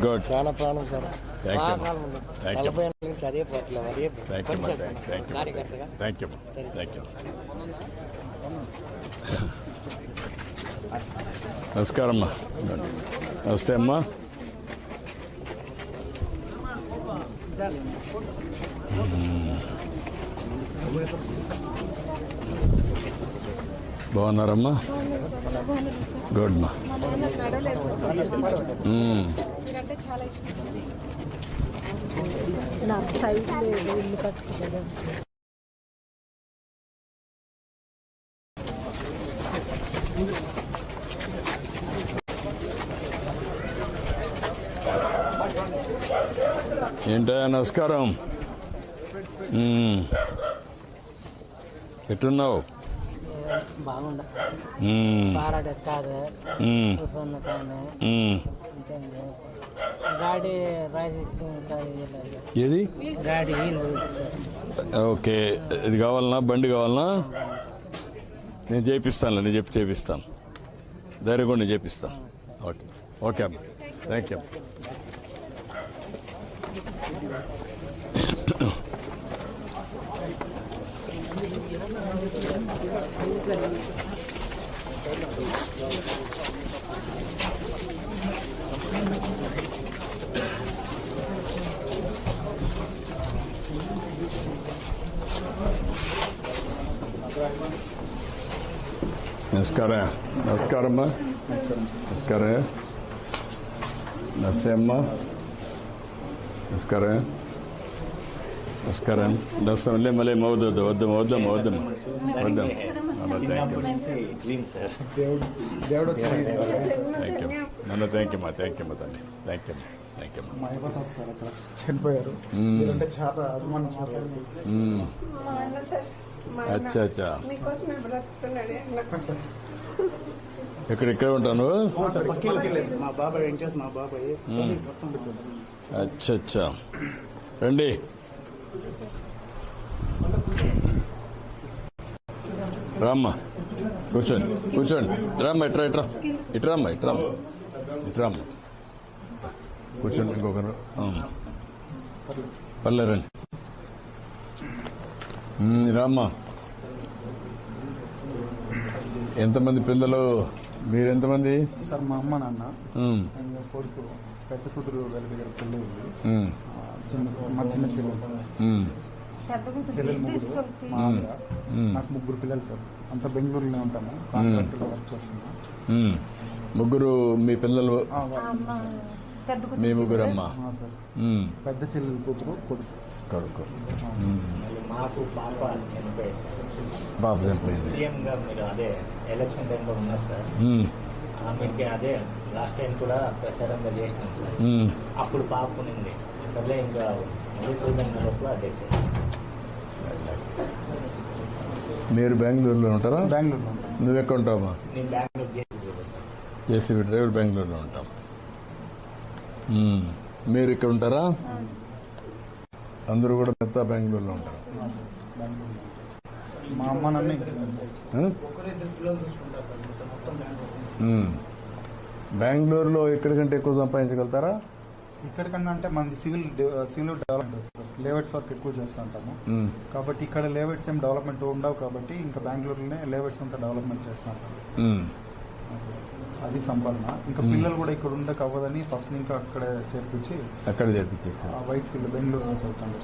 Good. చాలా ప్రాణం sir. Thank you. 40 ఏళ్ళ నుంచి అదే పార్టీలో అదే కార్యకర్తగా. Thank you. నమస్కారం అమ్మా. నమస్తే అమ్మా. బాగున్నారమ్మా? గుడ్ మా. ఏంటా నమస్కారం. ఎట్టున్నావు? బాగుండా గాడి ఏది గాడి ఓకే. ఇది కావాలన్నా బండి కావాలన్నా నేను చేపిస్తాను. ధైర్యం కూడా నేను చేపిస్తాను. ఓకే ఓకే అమ్మ. Thank you. నమస్కారమ్మా. నమస్కారం. నమస్తే అమ్మా. నమస్కారం. నమస్తే. మళ్ళీ వద్దాం. చనిపోయారు. చాలా అభిమానం సార్. అచ్చా. ఎక్కడ ఉంటాను? మా బాబాయ్ మా బాబాయ్. అచ్చా. రండి. రామ్మా, కూర్చోండి. రామ్మా, ఇట్రామ్మా. కూర్చోండి. ఇంకొకరు పర్లేరండి. రామ్మా. ఎంతమంది పిల్లలు? మీరెంతమంది? సార్ మా అమ్మ నాన్న కొడుకు, పెద్ద కూతురు వాళ్ళ దగ్గర పెళ్ళి ఉంది. మా చిన్న చెల్లెలు ముగ్గురు. మా నాకు 3 పిల్లలు సార్. అంతా బెంగళూరులో ఉంటాము. కాంట్రాక్టర్లో వర్క్ చేస్తున్నాం. ముగ్గురు మీ పిల్లలు? మీ ముగ్గురమ్మా సార్. పెద్ద చెల్లెలు కూతురు, కొడుకు. మాకు పాప చనిపోయింది సార్. పాప చనిపోయింది. సీఎంగా మీరు అదే ఎలక్షన్ టైంలో ఉన్నారు సార్. మీకు అదే లాస్ట్ టైం కూడా ప్రచారంగా చేసినాం సార్. అప్పుడు పాప ఉంది. సర్లే ఇంకా మళ్ళీ చూద్దాం లోపల అదే. మీరు బెంగళూరులో ఉంటారా? బెంగళూరులో. నువ్వు ఎక్కడ ఉంటావా? నేను బెంగళూరు జేసీబీ డ్రైవర్. బెంగళూరులో ఉంటాం. మీరు ఇక్కడ ఉంటారా? అందరూ కూడా పెద్ద బెంగళూరులో ఉంటారు. మా అమ్మ నాన్న బెంగళూరులో ఎక్కడికంటే ఎక్కువ సంపాదించగలుగుతారా? ఇక్కడికన్నా అంటే మనది civil development sir. Layouts work ఎక్కువ చేస్తూ ఉంటాము. కాబట్టి ఇక్కడ లేఅవుట్స్ ఏం డెవలప్మెంట్ ఉండవు. కాబట్టి ఇంకా బెంగళూరులోనే లేఅవుట్స్ అంతా డెవలప్మెంట్ చేస్తూ ఉంటాము. అది సంపాదన. ఇంకా పిల్లలు కూడా ఇక్కడ ఉండక అవ్వదని ఫస్ట్ ఇంకా అక్కడే చేర్పించి వైట్ ఫీల్డ్ బెంగళూరులో చదువుతాను.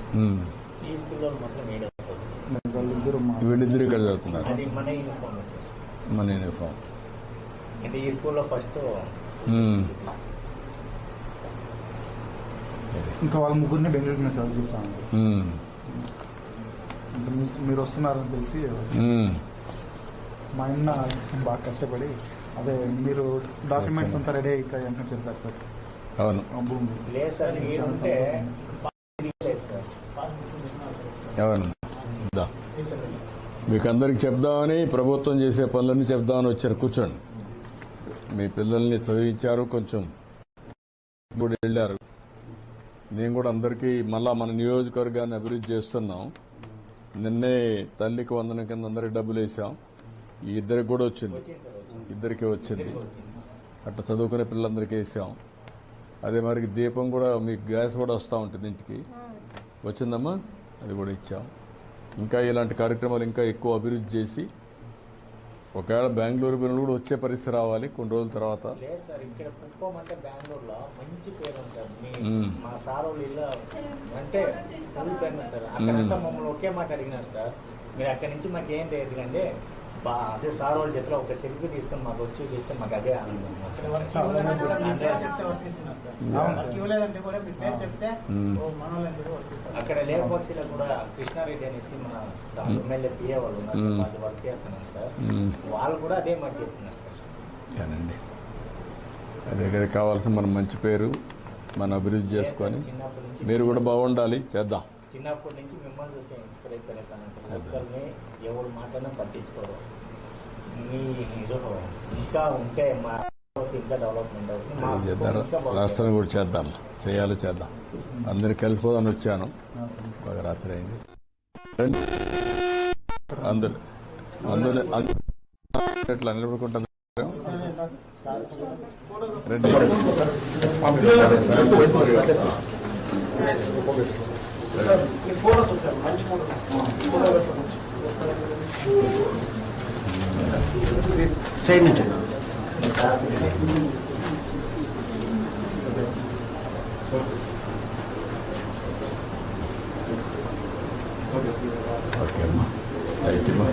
వీళ్ళిద్దరు ఇక్కడ చదువుతున్నారు. మన యూనిఫామ్ అంటే ఈ స్కూల్లో ఫస్ట్. ఇంకా వాళ్ళ ముగ్గురిని బెంగళూరులో చదివిస్తాను. ఇంకా మీరు వస్తున్నారని తెలిసి మా అన్న బాగా కష్టపడి అదే మీరు డాక్యుమెంట్స్ అంతా రెడీ అయ్యాక చెప్పారు సార్. అవును. మీకు అందరికి చెప్దామని, ప్రభుత్వం చేసే పనులన్నీ చెప్దామని వచ్చారు. కూర్చోండి. మీ పిల్లల్ని చదివించారు, కొంచెం కూడా వెళ్ళారు. నేను కూడా అందరికీ మళ్ళా మన నియోజకవర్గాన్ని అభివృద్ధి చేస్తున్నాం. నిన్నే తల్లికి వందనం కింద అందరికి డబ్బులు వేసాం. ఈ ఇద్దరికి కూడా వచ్చింది, వచ్చింది సార్, వచ్చింది. ఇద్దరికీ వచ్చింది. వచ్చింది. అట్లా చదువుకునే పిల్లలందరికీ వేసాం. అదే మరి దీపం కూడా మీకు గ్యాస్ కూడా వస్తూ ఉంటుంది ఇంటికి, వచ్చిందమ్మా, అది కూడా ఇచ్చాం. ఇంకా ఇలాంటి కార్యక్రమాలు ఇంకా ఎక్కువ అభివృద్ధి చేసి ఒకవేళ బెంగళూరు బిల్లు కూడా వచ్చే పరిస్థితి రావాలి కొన్ని రోజుల తర్వాత. లేదు సార్, ఇక్కడ కుప్పం అంటే బెంగళూరులో మంచి పేరు ఉంది సార్. మా సార్ వాళ్ళు ఇల్లు అంటే ఫుల్ ఫేమస్ సార్. అక్కడంతా మమ్మల్ని ఒకే మాట అడిగినారు సార్, మీరు అక్కడి నుంచి మాకు ఏం లేదు కంటే అదే సార్ వాళ్ళ చేతిలో ఒక సెల్ఫీ తీసుకొని మాకు వచ్చి చూస్తే మాకు అదే ఆనందం. అక్కడ లేబర్ బాక్సీలో కూడా కృష్ణారెడ్డి అనేసి మన ఎమ్మెల్యే పిఏ వాళ్ళు ఉన్నారు సార్, వాళ్ళు వర్క్ చేస్తున్నాం సార్. వాళ్ళు కూడా అదే మాట చెప్తున్నారు సార్. కానండి, అదే కదా కావాల్సిన మన మంచి పేరు మనం అభివృద్ధి చేసుకొని చిన్నప్పటి నుంచి మీరు కూడా బాగుండాలి, చేద్దాం. చిన్నప్పటి నుంచి మిమ్మల్ని చూసి ఇన్స్పైర్ అయిపోయినాను సార్. ఒక్కరిని ఎవరు మాట్లాడినా పట్టించుకోరు. మీ మీరు ఇంకా ఉంటే మా ఇంకా డెవలప్మెంట్ అవుతుంది. మా చేద్దాం, ఇంకా బాగుంటుంది. రాష్ట్రాన్ని కూడా చేద్దాం, చేయాలి, చేద్దాం. అందరు కలిసిపోదాని వచ్చాను, బాగా రాత్రి అయింది. రండి అందరు అందరూ ఇట్లా నిలబడుకుంటాను. రండి. సైడ్ నుంచి ఓకే అమ్మా, థ్యాంక్ యూ అమ్మా,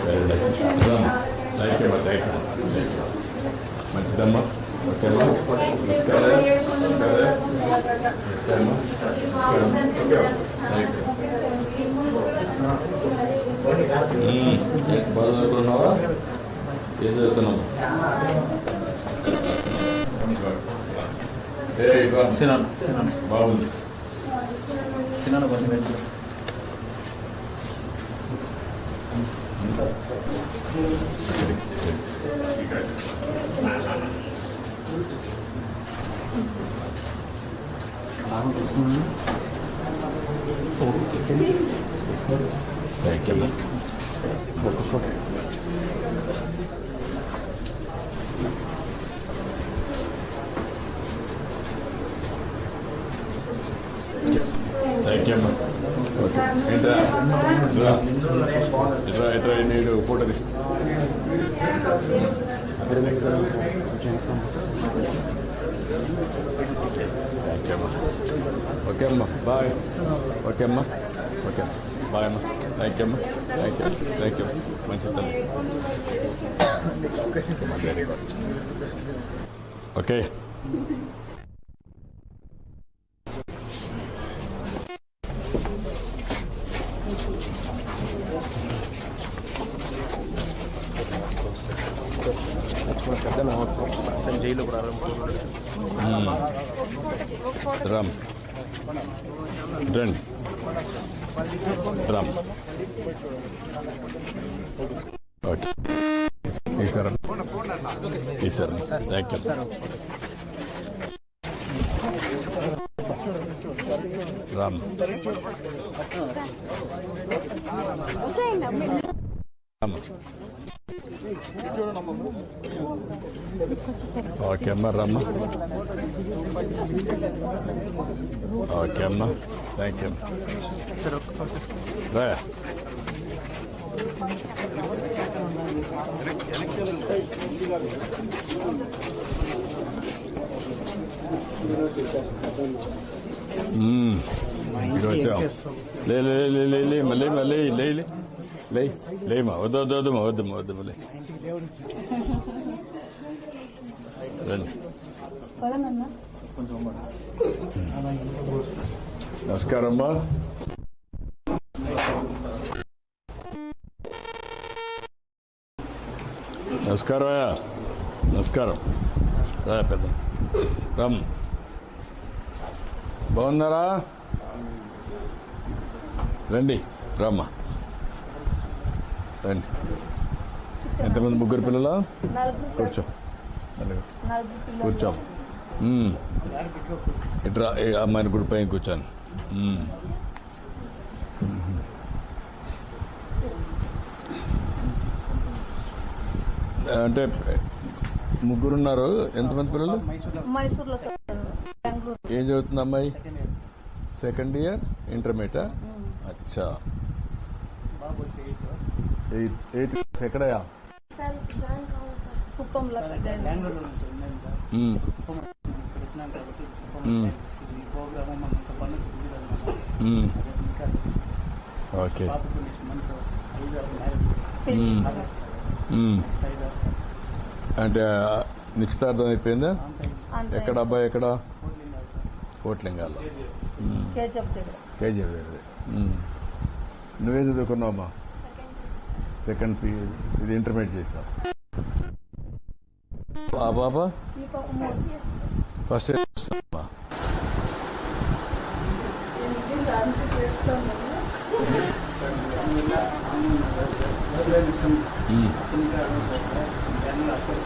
వెరీ నైస్. థ్యాంక్ యూ అమ్మా, థ్యాంక్ యూ, మంచిదమ్మా. ఓకే అమ్మా, నమస్కారం. బాగా చదువుకున్నావా? ఏం చదువుతున్నావు? బాగుంది. Thank you. థ్యాంక్ యూ అమ్మా. ఓకే, ఏంట్రా ఇట్లా ఇట్లా నేను ఫోటో తీసు. థ్యాంక్ యూ అమ్మా. ఓకే అమ్మా, బాయ్. ఓకే అమ్మా, ఓకే బాయ్ అమ్మా. థ్యాంక్ యూ అమ్మా, థ్యాంక్ యూ, థ్యాంక్ యూ. మంచి తల్లి. Very good. ఓకే, రామ్ రండి, రామ్. ఓకే, ఈసారి ఈసారి thank you. Ram Ram. Okay అమ్మా, రమ్మ. ఓకే అమ్మా, థ్యాంక్ యూ. రా. ఇదిగో వచ్చాం. లే లే లే లే లే మళ్ళీ మళ్ళీ లే లే లే లేమా, వద్దు వద్దు వద్దమ్మా, వద్దమ్మా, వద్దమ్మా, లే. రండి. నమస్కారం అమ్మా. నమస్కారం అయ్యా, నమస్కారం. రా పెద్ద రమ్. బాగున్నారా? రండి, రమ్మా, రండి. ఎంతమంది? ముగ్గురు పిల్లలా? కూర్చో, కూర్చో. ఇట్రా, అమ్మాయిని కూడా పైన కూర్చోను. అంటే ముగ్గురున్నారు. ఎంతమంది పిల్లలు? మైసూర్లో సార్, బెంగళూరు. ఏం చదువుతుంది అమ్మాయి? Second year intermediate. అచ్చా, బాబు వచ్చి ఎయిత్ క్లాస్. ఎక్కడయా? సార్ జాయిన్ కావాలి సార్, కుప్పంలో జాయిన్. బెంగళూరు నుంచి ఉన్నాను సార్. కుప్పం ఇక్కడ వచ్చినాను కాబట్టి కుప్పం ఈ ప్రోగ్రామ్ మనం ఇంకా పనులు ఇంకా ఓకే. పాపకు నెక్స్ట్ మంత్ 5 మ్యారేజ్ పెళ్లి ఆగస్ట్ సార్. మ్మ్. Next 5 sir. అంటే నిశ్చితార్థం అయిపోయిందా? అంటే ఎక్కడ అబ్బాయి? ఎక్కడ? కోట్లింగాలి సార్. కోట్లింగాల్లో. కేజీఎఫ్ దగ్గర. కేజీ. నువ్వేం చదువుకున్నావమ్మా? సెకండ్ ఇది ఇంటర్మీడియట్ చేసావు. ఆ పాప ఈ పాప మూడు. ఫస్ట్ ఇయర్ చేస్తావా? వ్యవసాయం ఇష్టం ఇంకా సార్ బెంగళూరు అక్కడ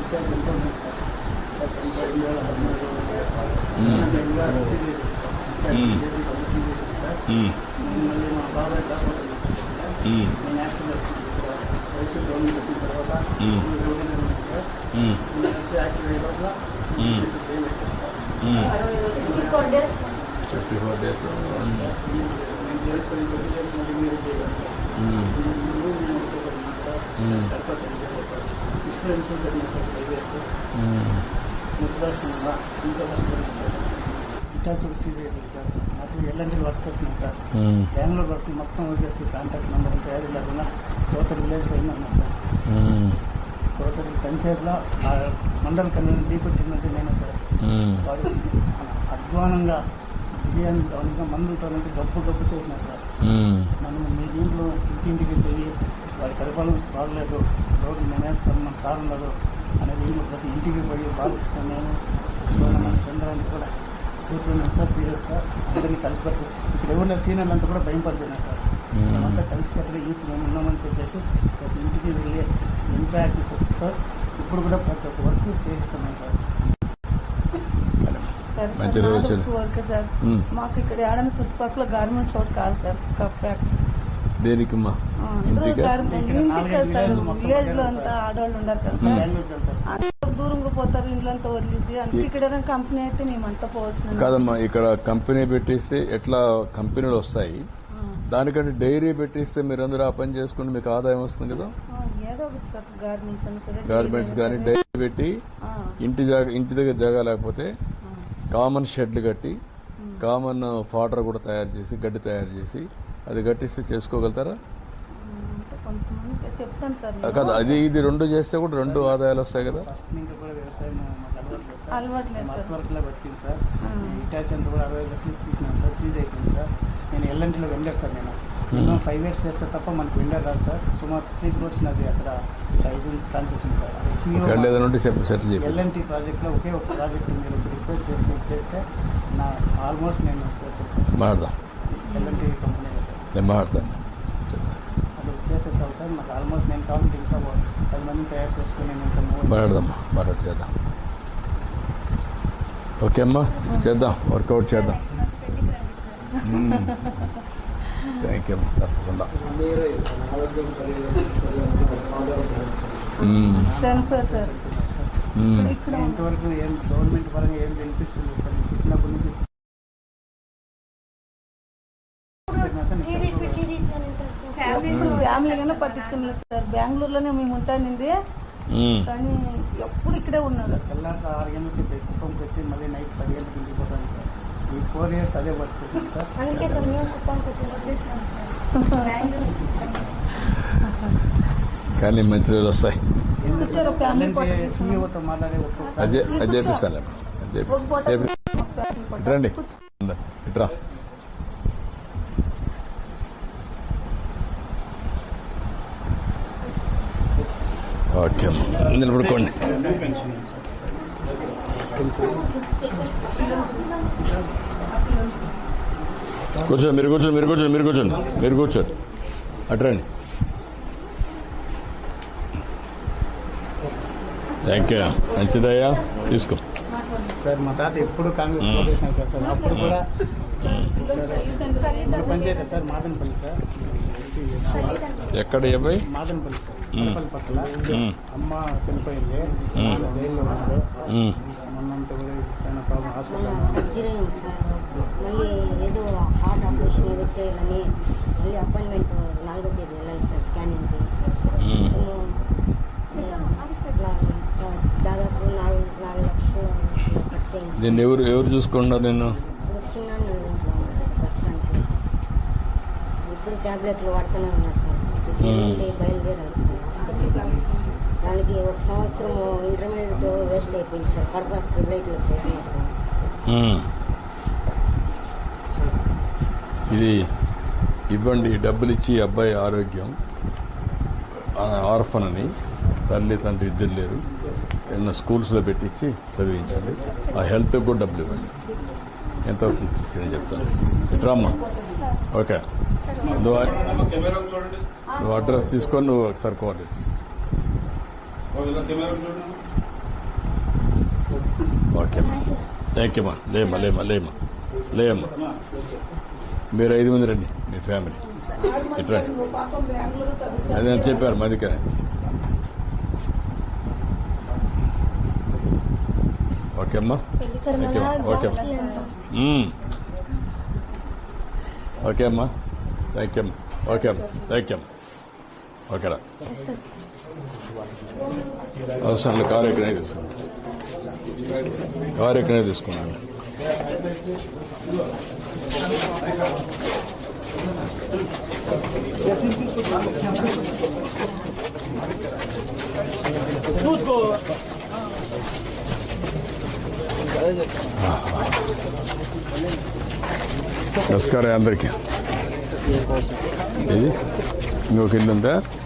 ఇంకా ఎంతో ఉంది సార్. మళ్ళీ మా బాబాయ్ క్లాస్ నేను యాక్సిడెంట్ వయసు గవర్నమెంట్ వచ్చిన తర్వాత సార్ వచ్చి యాక్టివ్ అయ్యే లోపల సార్ 64 days. 54 days. నేను చేసుకొని కొద్ది చేసి మళ్ళీ మీరు చేయగలను సార్. నేను వచ్చేసరికి సార్ పర్పస్ సార్ 6 months జరిగిన సార్ 5 years ముద్దాల్సిన ఇంకా కష్టపడింది సార్. ఇటాచుడు సీరియల్ సార్. నాకు ఎల్ఎన్టీ వర్క్ చేస్తున్నాను సార్. బెంగళూరు వర్క్ మొత్తం వదిలేసి కాంటాక్ట్ నెంబర్ అంతా యాడ్ లేకుండా టోటల్ విలేజ్ పైన ఉన్నాను సార్. టోటల్ పంచాయతీలో మండల కన్వీనర్ ఢీకొట్టిందంటే నేనే సార్. వాడు అధ్వానంగా బిర్యానీ ఇంకా మందులతో గబ్బు చేసినారు సార్. మనం మీ దీంట్లో ఇంటింటికి పోయి వారి పరిపాలన బాగలేదు, రోడ్డు నేనేస్తాను, మన సార్ ఉండదు అనే దీంట్లో ప్రతి ఇంటికి పోయి బాధిస్తాను. నేను మన చంద్రాన్ని కూడా కూర్చున్నాను సార్. పీరియస్ సార్ అందరినీ కలిసిపెట్టు. ఇక్కడ ఎవరు సీనియర్లు అంతా కూడా భయం పడిపోయినారు సార్. మేమంతా కలిసికట్టుగా యూత్ మేము ఉన్నామని చెప్పేసి ప్రతి ఇంటికి వెళ్ళి ఇంపాక్ట్ చేస్తాం సార్. ఇప్పుడు కూడా ప్రతి ఒక్క వర్క్ చేయిస్తున్నాం సార్. మంచి రోజు వర్క్ సార్. మాకు ఇక్కడ ఏడని చుట్టుపక్కల గార్మెంట్ షాప్ కాదు సార్. ఫ్యాక్టరీ దేనికమ్మా? ఇంటిగా? విలేజ్ లో అంతా ఆడవాళ్ళు ఉన్నారు కదా సార్. అంత దూరంగా పోతారు, ఇంట్లో అంతా వదిలేసి. అంటే ఇక్కడ కంపెనీ అయితే మేమంతా పోవచ్చు కాదమ్మా. ఇక్కడ కంపెనీ పెట్టిస్తే ఎట్లా కంపెనీలు వస్తాయి, దానికంటే డైరీ పెట్టిస్తే మీరందరూ ఆ పని చేసుకుని మీకు ఆదాయం వస్తుంది కదా. ఏదో ఒకటి సార్ గార్మెంట్స్ గార్మెంట్స్ కానీ డైరీ పెట్టి ఇంటి దగ్గర జాగా లేకపోతే కామన్ షెడ్లు కట్టి కామన్ ఫాడర్ కూడా తయారు చేసి గడ్డి తయారు చేసి అది కట్టిస్తే చేసుకోగలుగుతారా? కొంతమంది చెప్తాను సార్. కదా అది ఇది రెండు చేస్తే కూడా రెండు ఆదాయాలు వస్తాయి కదా. ఫస్ట్ నుంచి కూడా వ్యవసాయం మాకు అలవాటు లేదు మత్ సార్. వర్క్లో బతికింది సార్. ఇటాచ్ అంతా కూడా 60 లక్షలు తీసినాను సార్. సీజ్ అయిపోయింది సార్. నేను ఎల్ఎన్టీలో వెండర్ సార్. నేను 5 years చేస్తే తప్ప మనకు వెండర్ రాదు సార్. సుమారు 3 crores నాది అక్కడ 5 ట్రాన్సాక్షన్ సార్. నుండి సెటిల్ చేయాలి. ఎల్ఎన్టీ ప్రాజెక్ట్లో ఒకే ఒక ప్రాజెక్ట్ మీరు రిక్వెస్ట్ చేస్తే నా ఆల్మోస్ట్ నేను చేస్తాను సార్. మాట్లాడదాం. ఎల్ఎన్టీ కంపెనీ నేను మాట్లాడతాను. అది చేసేస్తాను సార్. నాకు ఆల్మోస్ట్ నేను కాబట్టి ఇంకా 10 మందిని తయారు చేసుకుని నేను ఇంకా మాట్లాడదామా? మాట్లాడి చేద్దాం. ఓకే అమ్మా, చేద్దాం, వర్కౌట్ చేద్దాం. థ్యాంక్ యూ అమ్మా, తప్పకుండా. చనిపోయారు సార్. ఇక్కడ ఇంతవరకు ఏం గవర్నమెంట్ పరంగా ఏం బెనిఫిట్స్ లేదు సార్. పుట్టినప్పటి నుంచి ఫ్యామిలీగానే పట్టించుకున్నారు సార్. బెంగళూరులోనే మేము ఉంటానింది, కానీ ఎప్పుడు ఇక్కడే ఉన్నారు. తెల్లారి 6 గంటలకి కుప్పంకి వచ్చి మళ్ళీ నైట్ 10 గంటలకు ఇంటికి పోతాను సార్. ఈ 4 years అదే వర్క్ చేశాను సార్. అందుకే సార్ మేము కుప్పంకి వచ్చేసినాం కానీ మంచి రోజులు వస్తాయి. సీఈఓతో మాట్లాడే అదే అది చేపిస్తాను. రండి ఇట్రా. ఓకే అమ్మా, నిలబడుకోండి. కూర్చోండి, మీరు కూర్చోండి, మీరు కూర్చోండి, మీరు కూర్చోండి, మీరు కూర్చోండి. అట్రండి. Thank you. మంచిదయ్యా, తీసుకో. సార్ మా తాత ఎప్పుడు కాంగ్రెస్ చేసినారు కదా సార్. అప్పుడు కూడా పంచాయతీ సార్ మాదనపల్లి సార్. ఎక్కడ అబ్బాయి? మాదనపల్లి సార్. కడపల్లి పక్కల అమ్మ చనిపోయింది, నాన్న జైల్లో ఉన్నాడు. మొన్నంతా కూడా చాలా ప్రాబ్లం హాస్పిటల్. సర్జరీ అయింది సార్. మళ్ళీ ఏదో హార్ట్ ఆపరేషన్ ఏదో చేయాలని మళ్ళీ అపాయింట్మెంట్ 4వ తేదీ వెళ్ళాలి సార్ స్కానింగ్కి. దాదాపు 4 లక్షలు ఖర్చు అయింది. దీన్ని ఎవరు చూసుకున్నారు నిన్ను? చిన్న ఇంట్లో ఉన్నారు సార్ ప్రస్తుతానికి. ఇప్పుడు ట్యాబ్లెట్లు వాడుతూనే ఉన్నారు సార్. బయలుదేరాలి సార్ హాస్పిటల్కి. దానికి 1 సంవత్సరం ఇంటర్మీడియట్ వేస్ట్ అయిపోయింది సార్. కడప ఫిబ్రైట్లో చేయాలి సార్. ఇది ఇవ్వండి, డబ్బులు ఇచ్చి అబ్బాయి ఆరోగ్యం ఆర్ఫన్ అని తల్లి తండ్రి ఇద్దరు లేరు, ఏమన్నా స్కూల్స్లో పెట్టించి చదివించండి. ఆ హెల్త్కి కూడా డబ్బులు ఇవ్వండి. ఎంత అవుతుంది నేను చెప్తాను. ఇట్రామ్మా. ఓకే, నువ్వు అడ్రస్ తీసుకొని నువ్వు ఒకసారి కాల్ చేయి. ఓకే అమ్మా, థ్యాంక్ యూ అమ్మా. లేమ్మా. మీరు 5 మంది రండి, మీ ఫ్యామిలీ ఇట్రా. అదే అని చెప్పారు మదికనే. ఓకే అమ్మా, ఓకే అమ్మా, థ్యాంక్ యూ అమ్మా. థ్యాంక్ యూ అమ్మా. ఓకేరా, అవసరం కారు ఎక్కడే తీసుకున్నాను. నమస్కారం అందరికీ. ఇది ఇంకొక ఇల్లు ఉందా?